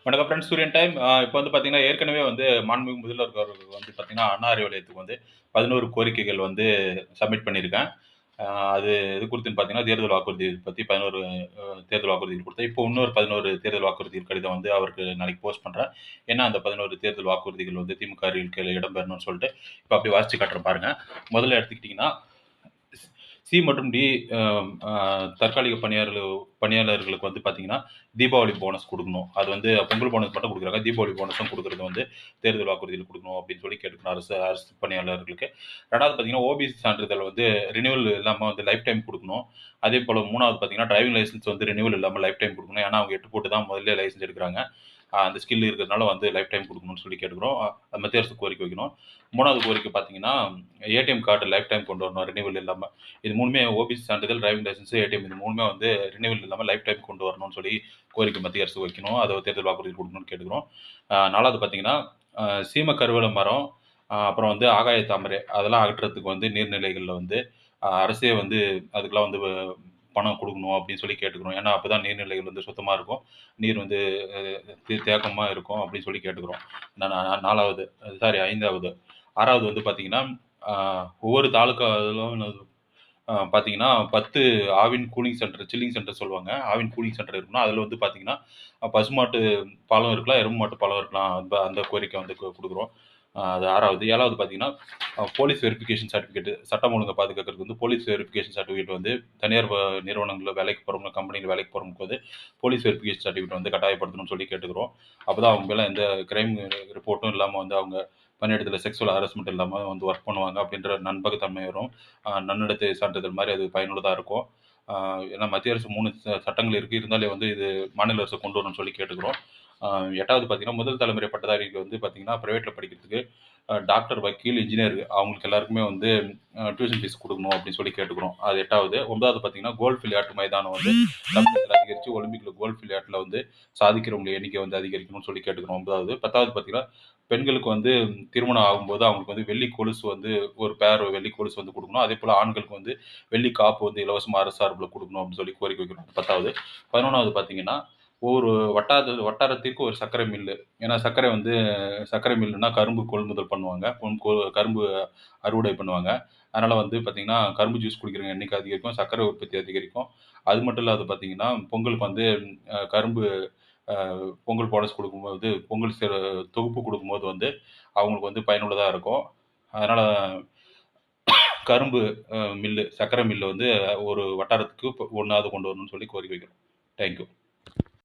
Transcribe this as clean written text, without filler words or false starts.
வணக்கம் ஃப்ரெண்ட்ஸ் சூரியன் டைம். இப்போ வந்து பார்த்தீங்கன்னா, ஏற்கனவே வந்து மாண்புமிகு முதல்வர் அவர்கள் வந்து பார்த்தீங்கன்னா, அண்ணா அறிவாலயத்துக்கு வந்து 11 கோரிக்கைகள் வந்து சப்மிட் பண்ணியிருக்கேன். அ அது எது குறித்துன்னு பார்த்தீங்கன்னா, தேர்தல் வாக்குறுதி பத்தி 11 தேர்தல் வாக்குறுதிகள் குடுத்தேன். இப்போ இன்னொரு 11 தேர்தல் வாக்குறுதி கடிதம் வந்து அவருக்கு நாளைக்கு போஸ்ட் பண்றேன். ஏன்னா, அந்த 11 தேர்தல் வாக்குறுதிகள் வந்து திமுக அறிவிக்கையில இடம்பெறணும்னு சொல்லிட்டு, இப்போ அப்படியே வாசிச்சு காட்டுறேன் பாருங்க. முதல்ல எடுத்துக்கிட்டீங்கன்னா, சி மற்றும் டி அ அ தற்காலிக பணியாளர்களுக்கு வந்து பார்த்தீங்கன்னா, தீபாவளி போனஸ் குடுக்கணும். அது வந்து பொங்கல் போனஸ் மட்டும் குடுக்குறாங்க. தீபாவளி போனஸும் குடுக்குறது வந்து தேர்தல் வாக்குறுதியில குடுக்கணும் அப்படின்னு சொல்லி கேட்டுக்கணும் அரசு அரசு பணியாளர்களுக்கு. 2வது பார்த்தீங்கன்னா, ஓபிசி சான்றிதழ் வந்து ரினிவல் இல்லாம வந்து லைஃப் டைம் குடுக்கணும். அதேபோல 3வது பார்த்தீங்கன்னா, டிரைவிங் லைசென்ஸ் வந்து ரினிவல் இல்லாம லைஃப் டைம் குடுக்கணும். ஏன்னா, அவங்க 8 போட்டு தான் முதல்ல லைசென்ஸ் எடுக்குறாங்க. அந்த ஸ்கில் இருக்கிறதுனால வந்து லைஃப் டைம் குடுக்கணும்னு சொல்லி கேட்டுக்கிறோம். மத்திய அரசுக்கு கோரிக்கை வைக்கணும். 3வது கோரிக்கை பார்த்தீங்கன்னா, ஏடிஎம் கார்டு லைஃப் டைம் கொண்டு வரணும் ரினிவல் இல்லாம. இது 3மே ஓபிசி சான்றிதழ், டிரைவிங் லைசென்ஸ், ஏடிஎம் இது 3மே வந்து ரினிவல் இல்லாம லைஃப் டைம் கொண்டு வரணும்னு சொல்லி கோரிக்கை மத்திய அரசுக்கு வைக்கணும். அத தேர்தல் வாக்குறுதி குடுக்கணும்னு கேட்டுக்கிறோம். 4வது பார்த்தீங்கன்னா, சீம கருவேல மரம், அப்புறம் வந்து ஆகாய தாமரை அதெல்லாம் அகற்றதுக்கு வந்து நீர்நிலைகள்ல வந்து அரசே வந்து அதுக்கெல்லாம் வந்து பணம் குடுக்கணும் அப்படின்னு சொல்லி கேட்டுக்கிறோம். ஏன்னா, அப்பதான் நீர்நிலைகள் வந்து சுத்தமா இருக்கும். நீர் வந்து அ தேக்கமா இருக்கும் அப்படின்னு சொல்லி கேட்டுக்கிறோம். 4வது 5வது. 6வது வந்து பார்த்தீங்கன்னா, அ ஒவ்வொரு தாலுகாவிலும் பார்த்தீங்கன்னா, 10 Aavin cooling centre, chilling centre சொல்லுவாங்க. ஆவின் கூலிங் சென்டர் இருக்கணும். அதில வந்து பார்த்தீங்கன்னா, பசுமாட்டு பாலும் இருக்கலாம், எருமை மாட்டு பாலும் இருக்கலாம். அந்த அந்த கோரிக்கை வந்து குடுக்குறோம். அது 6வது. 7வது பார்த்தீங்கன்னா, போலீஸ் வெரிஃபிகேஷன் சர்டிஃபிகேட் சட்டம் ஒழுங்கை பாதுகாக்கிறதுக்கு வந்து போலீஸ் வெரிஃபிகேஷன் சர்டிஃபிகேட் வந்து தனியார் நிறுவனங்கள்ல வேலைக்கு போறவங்க, கம்பெனில வேலைக்கு போறவங்களுக்கு வந்து போலீஸ் வெரிஃபிகேஷன் சர்டிஃபிகேட் வந்து கட்டாயப்படுத்தணும்னு சொல்லி கேட்டுக்கிறோம். அப்பதான் அவங்க மேல எந்த கிரைம் ரிப்போர்ட்டும் இல்லாம வந்து அவங்க பணியிடத்தில செக்சுவல் ஹராஸ்மென்ட் இல்லாம வந்து ஒர்க் பண்ணுவாங்க அப்படின்ற நம்பகத்தன்மை வரும். நன்னடத்தை சான்றிதழ் மாரி அது பயனுள்ளதா இருக்கும். ஆ ஏன்னா மத்திய அரசு 3 சட்டங்கள் இருக்கு. இருந்தாலும் வந்து இது மாநில அரசு கொண்டு வரணும்னு சொல்லி கேட்டுக்கிறோம். ஆ 8வது பார்த்தீங்கன்னா, முதல் தலைமுறை பட்டதாரிக்கு வந்து பார்த்தீங்கன்னா, பிரைவேட்ல படிக்கிறதுக்கு டாக்டர், வக்கீல், இன்ஜினியர் அவங்களுக்கு எல்லாருக்குமே வந்து டியூஷன் ஃபீஸ் குடுக்கணும் அப்படின்னு சொல்லி கேட்டுக்கிறோம். அது 8வது. 9வது பார்த்தீங்கன்னா, கோல்ஃப் விளையாட்டு மைதானம் வந்து தமிழகத்தில அதிகரிச்சு ஒலிம்பிக்ல கோல்ஃப் விளையாட்டுல வந்து சாதிக்கிறவங்க எண்ணிக்கை வந்து அதிகரிக்கணும்னு சொல்லி கேட்டுக்கிறோம் 9வது. 10வது பார்த்தீங்கன்னா, பெண்களுக்கு வந்து திருமணம் ஆகும்போது அவங்களுக்கு வந்து வெள்ளி கொலுசு வந்து ஒரு பேர் வெள்ளி கொலுசு வந்து குடுக்கணும். அதேபோல ஆண்களுக்கு வந்து வெள்ளி காப்பு வந்து இலவசமா அரசு சார்புல குடுக்கணும் அப்படின்னு சொல்லி கோரிக்கை வைக்கிறோம். 10வது. 11வது பார்த்தீங்கன்னா, ஒவ்வொரு வட்டாரத்திற்கு ஒரு சர்க்கரை மில்லு. ஏன்னா சர்க்கரை மில்லுன்னா கரும்பு கொள்முதல் பண்ணுவாங்க. கரும்பு அறுவடை பண்ணுவாங்க. அதனால வந்து பார்த்தீங்கன்னா, கரும்பு ஜூஸ் குடிக்கிறவங்க எண்ணிக்கை அதிகரிக்கும். சர்க்கரை உற்பத்தி அதிகரிக்கும். அது மட்டும் இல்லாது பார்த்தீங்கன்னா, பொங்கலுக்கு வந்து கரும்பு அ பொங்கல் போனஸ் குடுக்கும்போது, பொங்கல் தொகுப்பு குடுக்கும்போது வந்து, அவங்களுக்கு வந்து பயனுள்ளதா இருக்கும். அதனால கரும்பு மில்லு, சர்க்கரை மில்லு வந்து ஒரு வட்டாரத்துக்கு 1வது கொண்டு வரணும்னு சொல்லி கோரிக்கை வைக்கிறோம். Thank you.